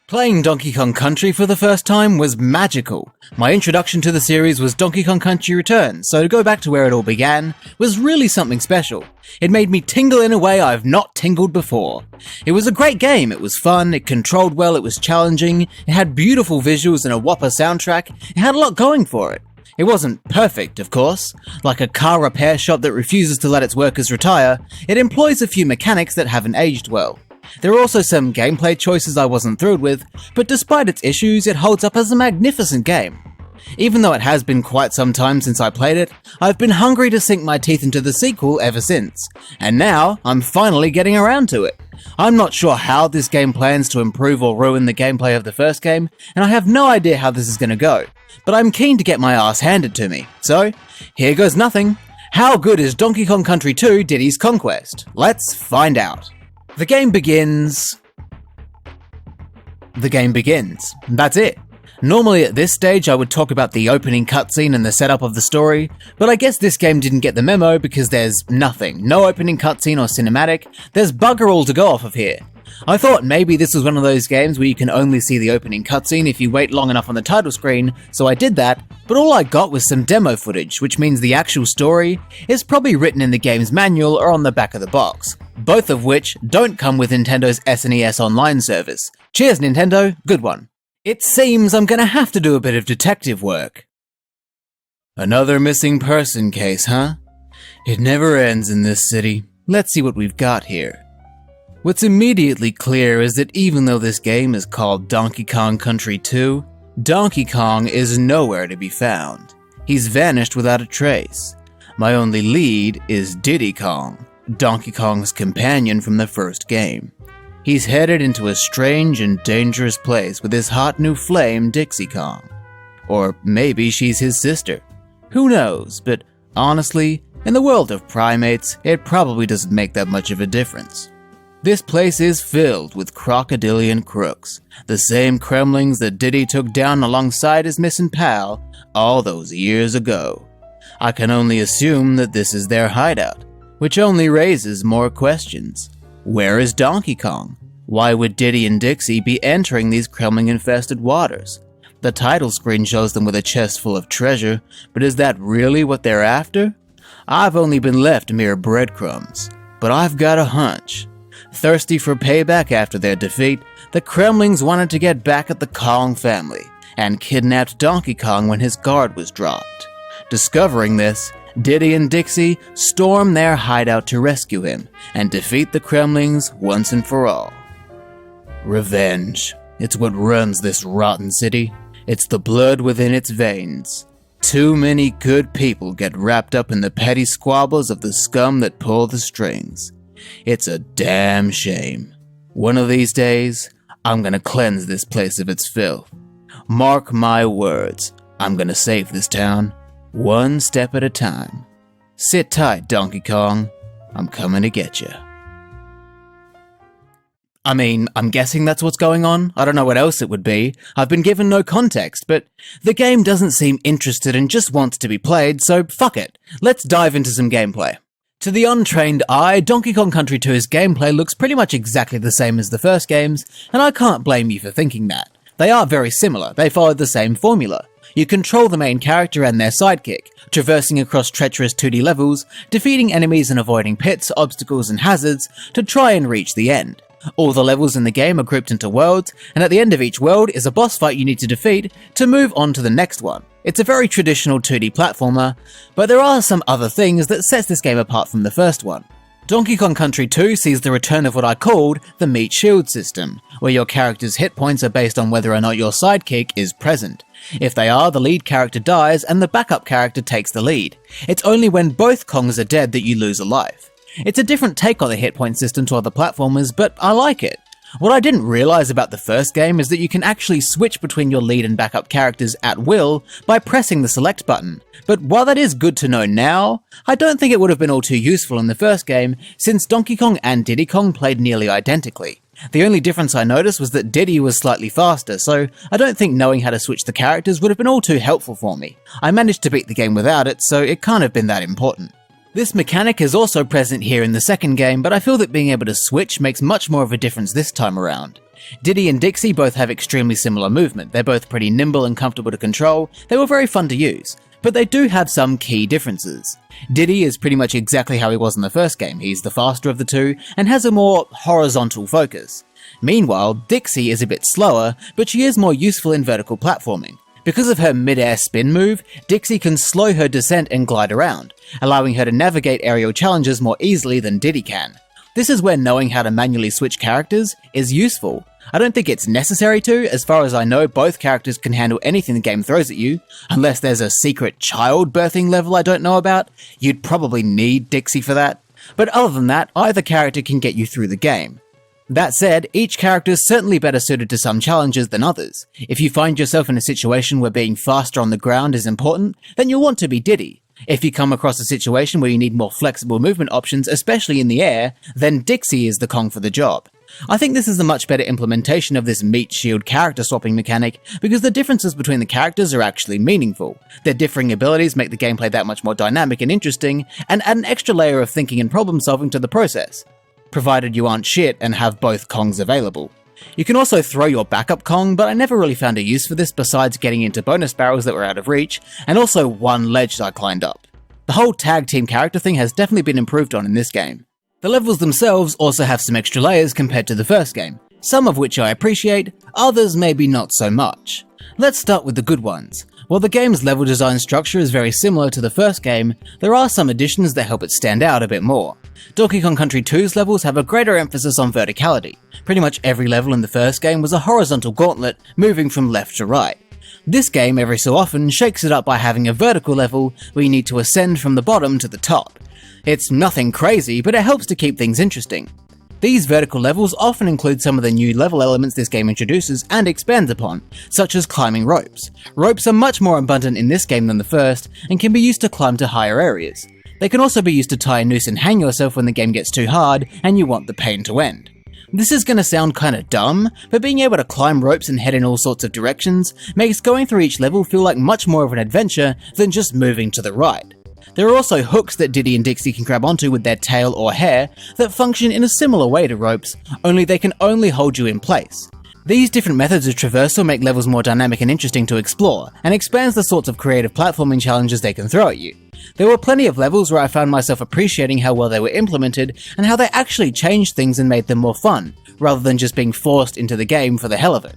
Playing Donkey Kong Country for the first time was magical. My introduction to the series was Donkey Kong Country Returns, so to go back to where it all began was really something special. It made me tingle in a way I've not tingled before. It was a great game, it was fun, it controlled well, it was challenging, it had beautiful visuals and a whopper soundtrack, it had a lot going for it. It wasn't perfect, of course. Like a car repair shop that refuses to let its workers retire, it employs a few mechanics that haven't aged well. There are also some gameplay choices I wasn't thrilled with, but despite its issues, it holds up as a magnificent game. Even though it has been quite some time since I played it, I've been hungry to sink my teeth into the sequel ever since, and now I'm finally getting around to it. I'm not sure how this game plans to improve or ruin the gameplay of the first game, and I have no idea how this is going to go, but I'm keen to get my ass handed to me, so here goes nothing. How good is Donkey Kong Country 2 Diddy's Conquest? Let's find out. The game begins. That's it. Normally at this stage I would talk about the opening cutscene and the setup of the story, but I guess this game didn't get the memo because there's nothing. No opening cutscene or cinematic, there's bugger all to go off of here. I thought maybe this was one of those games where you can only see the opening cutscene if you wait long enough on the title screen, so I did that, but all I got was some demo footage, which means the actual story is probably written in the game's manual or on the back of the box, both of which don't come with Nintendo's SNES Online service. Cheers Nintendo, good one. It seems I'm gonna have to do a bit of detective work. Another missing person case, huh? It never ends in this city. Let's see what we've got here. What's immediately clear is that even though this game is called Donkey Kong Country 2, Donkey Kong is nowhere to be found. He's vanished without a trace. My only lead is Diddy Kong, Donkey Kong's companion from the first game. He's headed into a strange and dangerous place with his hot new flame, Dixie Kong. Or maybe she's his sister. Who knows, but honestly, in the world of primates, it probably doesn't make that much of a difference. This place is filled with crocodilian crooks, the same Kremlings that Diddy took down alongside his missing pal all those years ago. I can only assume that this is their hideout, which only raises more questions. Where is Donkey Kong? Why would Diddy and Dixie be entering these Kremling-infested waters? The title screen shows them with a chest full of treasure, but is that really what they're after? I've only been left mere breadcrumbs, but I've got a hunch. Thirsty for payback after their defeat, the Kremlings wanted to get back at the Kong family, and kidnapped Donkey Kong when his guard was dropped. Discovering this, Diddy and Dixie storm their hideout to rescue him, and defeat the Kremlings once and for all. Revenge. It's what runs this rotten city. It's the blood within its veins. Too many good people get wrapped up in the petty squabbles of the scum that pull the strings. It's a damn shame. One of these days, I'm gonna cleanse this place of its filth. Mark my words, I'm gonna save this town, one step at a time. Sit tight, Donkey Kong. I'm coming to get you. I mean, I'm guessing that's what's going on. I don't know what else it would be. I've been given no context, but the game doesn't seem interested and just wants to be played, so fuck it. Let's dive into some gameplay. To the untrained eye, Donkey Kong Country 2's gameplay looks pretty much exactly the same as the first games, and I can't blame you for thinking that. They are very similar, they followed the same formula. You control the main character and their sidekick, traversing across treacherous 2D levels, defeating enemies and avoiding pits, obstacles and hazards to try and reach the end. All the levels in the game are grouped into worlds, and at the end of each world is a boss fight you need to defeat to move on to the next one. It's a very traditional 2D platformer, but there are some other things that sets this game apart from the first one. Donkey Kong Country 2 sees the return of what I called the meat shield system, where your character's hit points are based on whether or not your sidekick is present. If they are, the lead character dies and the backup character takes the lead. It's only when both Kongs are dead that you lose a life. It's a different take on the hit point system to other platformers, but I like it. What I didn't realize about the first game is that you can actually switch between your lead and backup characters at will by pressing the select button. But while that is good to know now, I don't think it would have been all too useful in the first game, since Donkey Kong and Diddy Kong played nearly identically. The only difference I noticed was that Diddy was slightly faster, so I don't think knowing how to switch the characters would have been all too helpful for me. I managed to beat the game without it, so it can't have been that important. This mechanic is also present here in the second game, but I feel that being able to switch makes much more of a difference this time around. Diddy and Dixie both have extremely similar movement, they're both pretty nimble and comfortable to control, they were very fun to use, but they do have some key differences. Diddy is pretty much exactly how he was in the first game, he's the faster of the two, and has a more horizontal focus. Meanwhile, Dixie is a bit slower, but she is more useful in vertical platforming. Because of her mid-air spin move, Dixie can slow her descent and glide around, allowing her to navigate aerial challenges more easily than Diddy can. This is where knowing how to manually switch characters is useful. I don't think it's necessary to, as far as I know both characters can handle anything the game throws at you, unless there's a secret childbirthing level I don't know about, you'd probably need Dixie for that. But other than that, either character can get you through the game. That said, each character is certainly better suited to some challenges than others. If you find yourself in a situation where being faster on the ground is important, then you'll want to be Diddy. If you come across a situation where you need more flexible movement options, especially in the air, then Dixie is the Kong for the job. I think this is a much better implementation of this meat shield character swapping mechanic because the differences between the characters are actually meaningful. Their differing abilities make the gameplay that much more dynamic and interesting, and add an extra layer of thinking and problem solving to the process, provided you aren't shit and have both Kongs available. You can also throw your backup Kong, but I never really found a use for this besides getting into bonus barrels that were out of reach, and also one ledge that I climbed up. The whole tag team character thing has definitely been improved on in this game. The levels themselves also have some extra layers compared to the first game, some of which I appreciate, others maybe not so much. Let's start with the good ones. While the game's level design structure is very similar to the first game, there are some additions that help it stand out a bit more. Donkey Kong Country 2's levels have a greater emphasis on verticality. Pretty much every level in the first game was a horizontal gauntlet, moving from left to right. This game, every so often, shakes it up by having a vertical level where you need to ascend from the bottom to the top. It's nothing crazy, but it helps to keep things interesting. These vertical levels often include some of the new level elements this game introduces and expands upon, such as climbing ropes. Ropes are much more abundant in this game than the first, and can be used to climb to higher areas. They can also be used to tie a noose and hang yourself when the game gets too hard and you want the pain to end. This is gonna sound kinda dumb, but being able to climb ropes and head in all sorts of directions makes going through each level feel like much more of an adventure than just moving to the right. There are also hooks that Diddy and Dixie can grab onto with their tail or hair that function in a similar way to ropes, only they can only hold you in place. These different methods of traversal make levels more dynamic and interesting to explore, and expands the sorts of creative platforming challenges they can throw at you. There were plenty of levels where I found myself appreciating how well they were implemented and how they actually changed things and made them more fun, rather than just being forced into the game for the hell of it.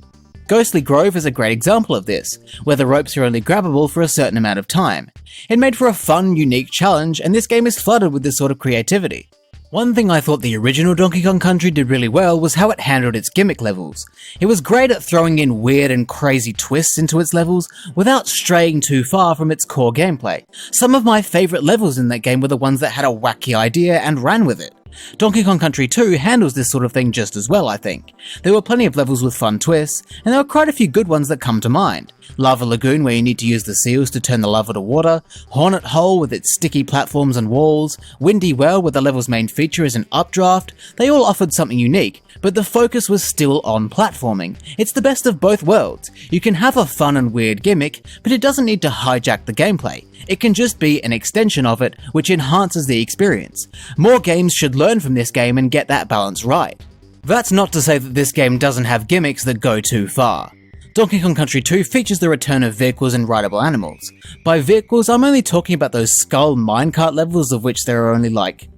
Ghostly Grove is a great example of this, where the ropes are only grabbable for a certain amount of time. It made for a fun, unique challenge, and this game is flooded with this sort of creativity. One thing I thought the original Donkey Kong Country did really well was how it handled its gimmick levels. It was great at throwing in weird and crazy twists into its levels without straying too far from its core gameplay. Some of my favourite levels in that game were the ones that had a wacky idea and ran with it. Donkey Kong Country 2 handles this sort of thing just as well, I think. There were plenty of levels with fun twists, and there were quite a few good ones that come to mind. Lava Lagoon, where you need to use the seals to turn the lava to water, Hornet Hole with its sticky platforms and walls, Windy Well, where the level's main feature is an updraft. They all offered something unique, but the focus was still on platforming. It's the best of both worlds. You can have a fun and weird gimmick, but it doesn't need to hijack the gameplay. It can just be an extension of it, which enhances the experience. More games should learn from this game and get that balance right. That's not to say that this game doesn't have gimmicks that go too far. Donkey Kong Country 2 features the return of vehicles and rideable animals. By vehicles, I'm only talking about those skull minecart levels, of which there are only like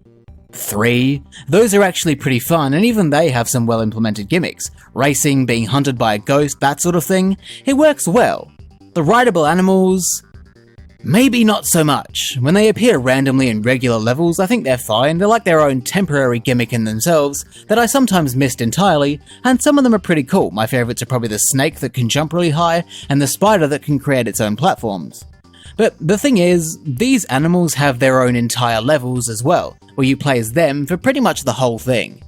3. Those are actually pretty fun, and even they have some well implemented gimmicks. Racing, being hunted by a ghost, that sort of thing. It works well. The rideable animals, maybe not so much. When they appear randomly in regular levels, I think they're fine. They're like their own temporary gimmick in themselves that I sometimes missed entirely, and some of them are pretty cool. My favourites are probably the snake that can jump really high, and the spider that can create its own platforms. But the thing is, these animals have their own entire levels as well, where you play as them for pretty much the whole thing.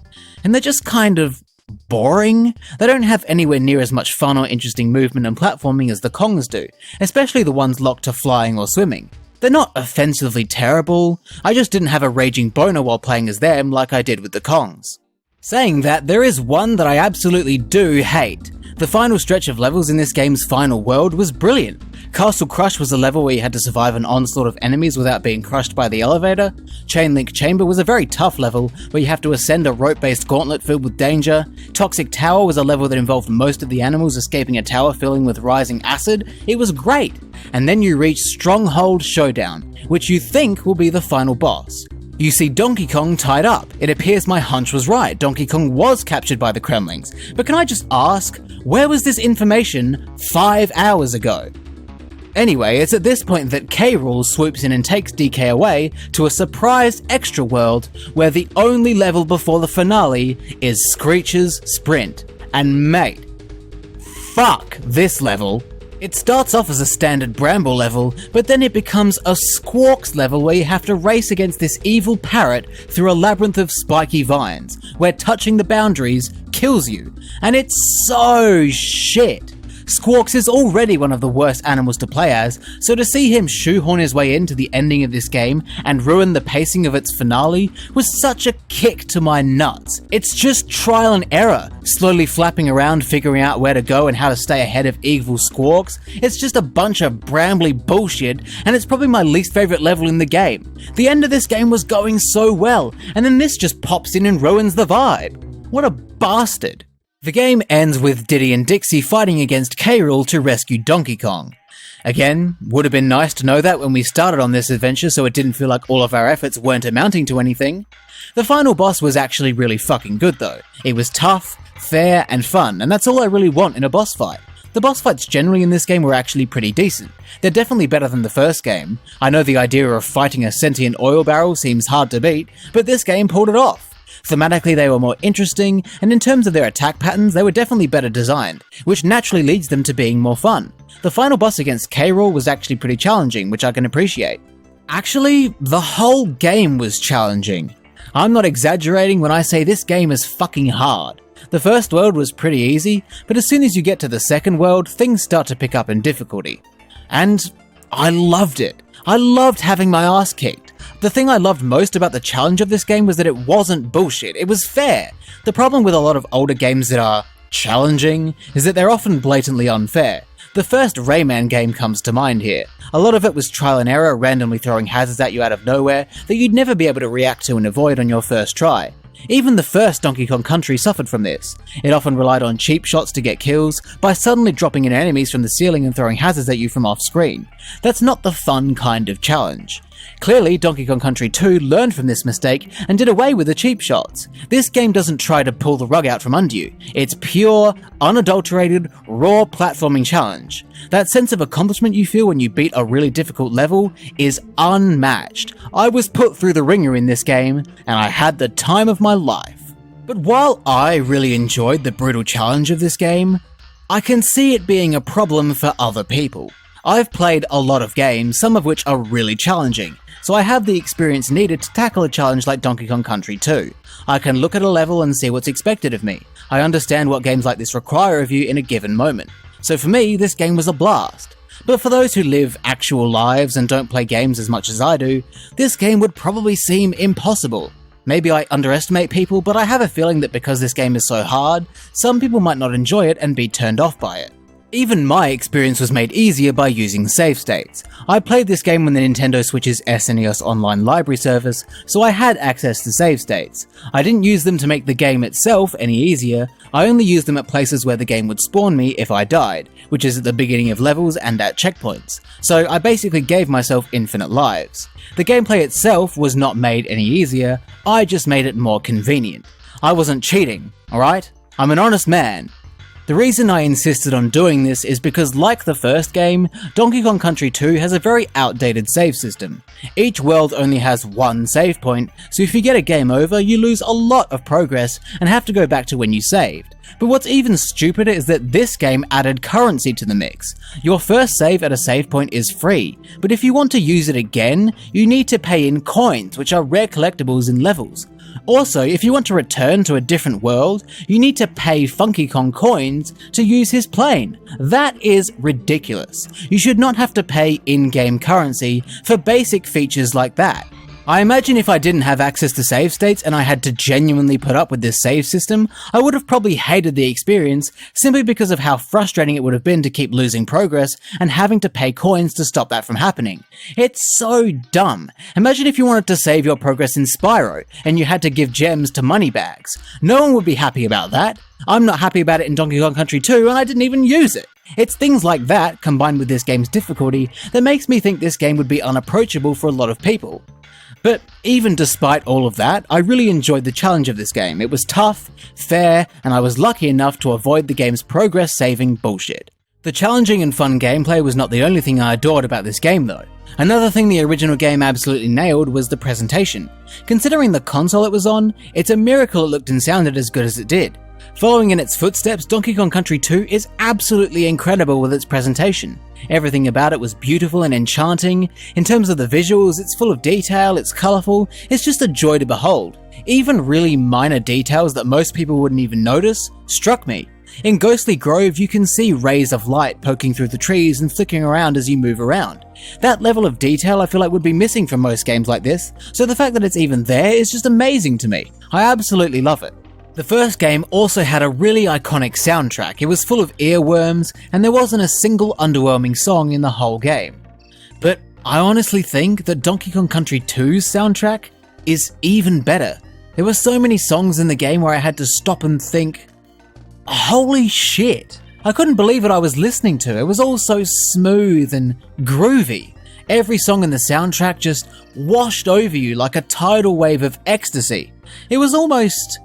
And they're just kind of boring. They don't have anywhere near as much fun or interesting movement and platforming as the Kongs do, especially the ones locked to flying or swimming. They're not offensively terrible, I just didn't have a raging boner while playing as them like I did with the Kongs. Saying that, there is one that I absolutely do hate. The final stretch of levels in this game's final world was brilliant. Castle Crush was a level where you had to survive an onslaught of enemies without being crushed by the elevator. Chain Link Chamber was a very tough level where you have to ascend a rope-based gauntlet filled with danger. Toxic Tower was a level that involved most of the animals escaping a tower filling with rising acid. It was great! And then you reach Stronghold Showdown, which you think will be the final boss. You see Donkey Kong tied up. It appears my hunch was right. Donkey Kong was captured by the Kremlings. But can I just ask, where was this information 5 hours ago? Anyway, it's at this point that K. Rool swoops in and takes DK away to a surprise extra world where the only level before the finale is Screech's Sprint. And mate, fuck this level. It starts off as a standard Bramble level, but then it becomes a Squawks level where you have to race against this evil parrot through a labyrinth of spiky vines, where touching the boundaries kills you. And it's so shit. Squawks is already one of the worst animals to play as, so to see him shoehorn his way into the ending of this game and ruin the pacing of its finale was such a kick to my nuts. It's just trial and error, slowly flapping around figuring out where to go and how to stay ahead of evil Squawks. It's just a bunch of brambly bullshit, and it's probably my least favourite level in the game. The end of this game was going so well, and then this just pops in and ruins the vibe. What a bastard. The game ends with Diddy and Dixie fighting against K. Rool to rescue Donkey Kong. Again, would have been nice to know that when we started on this adventure so it didn't feel like all of our efforts weren't amounting to anything. The final boss was actually really fucking good though. It was tough, fair, and fun, and that's all I really want in a boss fight. The boss fights generally in this game were actually pretty decent. They're definitely better than the first game. I know the idea of fighting a sentient oil barrel seems hard to beat, but this game pulled it off. Thematically, they were more interesting, and in terms of their attack patterns, they were definitely better designed, which naturally leads them to being more fun. The final boss against K. Rool was actually pretty challenging, which I can appreciate. Actually, the whole game was challenging. I'm not exaggerating when I say this game is fucking hard. The first world was pretty easy, but as soon as you get to the second world, things start to pick up in difficulty. And I loved it. I loved having my ass kicked. The thing I loved most about the challenge of this game was that it wasn't bullshit, it was fair. The problem with a lot of older games that are challenging is that they're often blatantly unfair. The first Rayman game comes to mind here. A lot of it was trial and error, randomly throwing hazards at you out of nowhere that you'd never be able to react to and avoid on your first try. Even the first Donkey Kong Country suffered from this. It often relied on cheap shots to get kills, by suddenly dropping in enemies from the ceiling and throwing hazards at you from off screen. That's not the fun kind of challenge. Clearly, Donkey Kong Country 2 learned from this mistake and did away with the cheap shots. This game doesn't try to pull the rug out from under you. It's pure, unadulterated, raw platforming challenge. That sense of accomplishment you feel when you beat a really difficult level is unmatched. I was put through the ringer in this game, and I had the time of my life. But while I really enjoyed the brutal challenge of this game, I can see it being a problem for other people. I've played a lot of games, some of which are really challenging, so I have the experience needed to tackle a challenge like Donkey Kong Country 2. I can look at a level and see what's expected of me. I understand what games like this require of you in a given moment. So for me, this game was a blast. But for those who live actual lives and don't play games as much as I do, this game would probably seem impossible. Maybe I underestimate people, but I have a feeling that because this game is so hard, some people might not enjoy it and be turned off by it. Even my experience was made easier by using save states. I played this game on the Nintendo Switch's SNES Online Library service, so I had access to save states. I didn't use them to make the game itself any easier, I only used them at places where the game would spawn me if I died, which is at the beginning of levels and at checkpoints, so I basically gave myself infinite lives. The gameplay itself was not made any easier, I just made it more convenient. I wasn't cheating, alright? I'm an honest man. The reason I insisted on doing this is because, like the first game, Donkey Kong Country 2 has a very outdated save system. Each world only has one save point, so if you get a game over, you lose a lot of progress and have to go back to when you saved. But what's even stupider is that this game added currency to the mix. Your first save at a save point is free, but if you want to use it again, you need to pay in coins, which are rare collectibles in levels. Also, if you want to return to a different world, you need to pay Funky Kong coins to use his plane. That is ridiculous. You should not have to pay in-game currency for basic features like that. I imagine if I didn't have access to save states and I had to genuinely put up with this save system, I would have probably hated the experience simply because of how frustrating it would have been to keep losing progress and having to pay coins to stop that from happening. It's so dumb. Imagine if you wanted to save your progress in Spyro and you had to give gems to money bags. No one would be happy about that. I'm not happy about it in Donkey Kong Country 2 and I didn't even use it. It's things like that, combined with this game's difficulty, that makes me think this game would be unapproachable for a lot of people. But even despite all of that, I really enjoyed the challenge of this game. It was tough, fair, and I was lucky enough to avoid the game's progress-saving bullshit. The challenging and fun gameplay was not the only thing I adored about this game though. Another thing the original game absolutely nailed was the presentation. Considering the console it was on, it's a miracle it looked and sounded as good as it did. Following in its footsteps, Donkey Kong Country 2 is absolutely incredible with its presentation. Everything about it was beautiful and enchanting. In terms of the visuals, it's full of detail, it's colourful, it's just a joy to behold. Even really minor details that most people wouldn't even notice struck me. In Ghostly Grove, you can see rays of light poking through the trees and flicking around as you move around. That level of detail I feel like would be missing from most games like this, so the fact that it's even there is just amazing to me. I absolutely love it. The first game also had a really iconic soundtrack. It was full of earworms, and there wasn't a single underwhelming song in the whole game. But I honestly think that Donkey Kong Country 2's soundtrack is even better. There were so many songs in the game where I had to stop and think, holy shit! I couldn't believe what I was listening to. It was all so smooth and groovy. Every song in the soundtrack just washed over you like a tidal wave of ecstasy. It was almost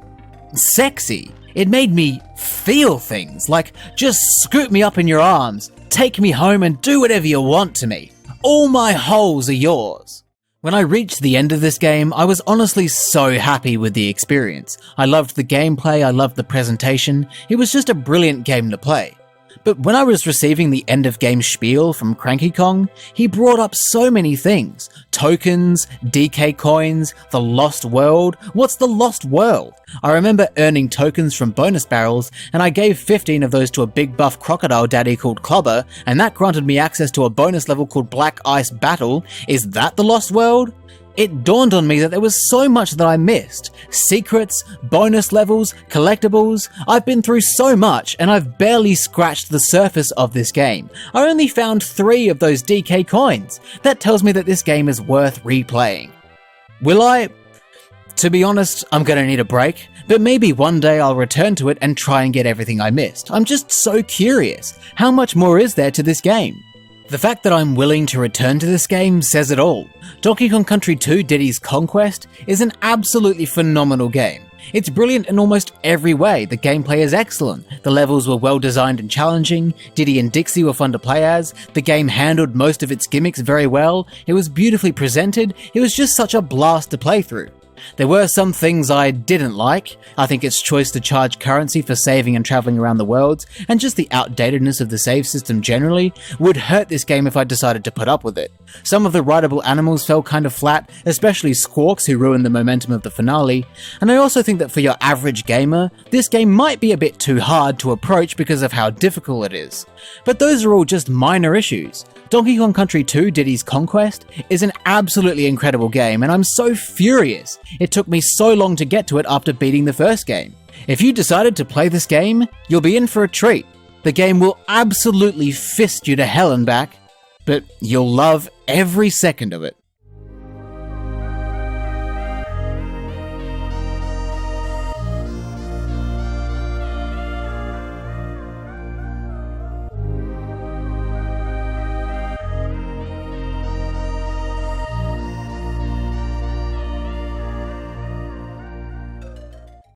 sexy. It made me feel things, like just scoop me up in your arms, take me home and do whatever you want to me. All my holes are yours. When I reached the end of this game, I was honestly so happy with the experience. I loved the gameplay, I loved the presentation, it was just a brilliant game to play. But when I was receiving the end of game spiel from Cranky Kong, he brought up so many things. Tokens, DK coins, the Lost World. What's the Lost World? I remember earning tokens from bonus barrels, and I gave 15 of those to a big buff crocodile daddy called Clobber, and that granted me access to a bonus level called Black Ice Battle. Is that the Lost World? It dawned on me that there was so much that I missed. Secrets, bonus levels, collectibles. I've been through so much and I've barely scratched the surface of this game. I only found 3 of those DK coins. That tells me that this game is worth replaying. Will I? To be honest, I'm gonna need a break, but maybe one day I'll return to it and try and get everything I missed. I'm just so curious. How much more is there to this game? The fact that I'm willing to return to this game says it all. Donkey Kong Country 2 Diddy's Conquest is an absolutely phenomenal game. It's brilliant in almost every way. The gameplay is excellent, the levels were well designed and challenging, Diddy and Dixie were fun to play as, the game handled most of its gimmicks very well, it was beautifully presented, it was just such a blast to play through. There were some things I didn't like. I think its choice to charge currency for saving and traveling around the worlds, and just the outdatedness of the save system generally, would hurt this game if I decided to put up with it. Some of the rideable animals fell kind of flat, especially Squawks, who ruined the momentum of the finale, and I also think that for your average gamer, this game might be a bit too hard to approach because of how difficult it is. But those are all just minor issues. Donkey Kong Country 2 Diddy's Conquest is an absolutely incredible game, and I'm so furious it took me so long to get to it after beating the first game. If you decided to play this game, you'll be in for a treat. The game will absolutely fist you to hell and back, but you'll love every second of it.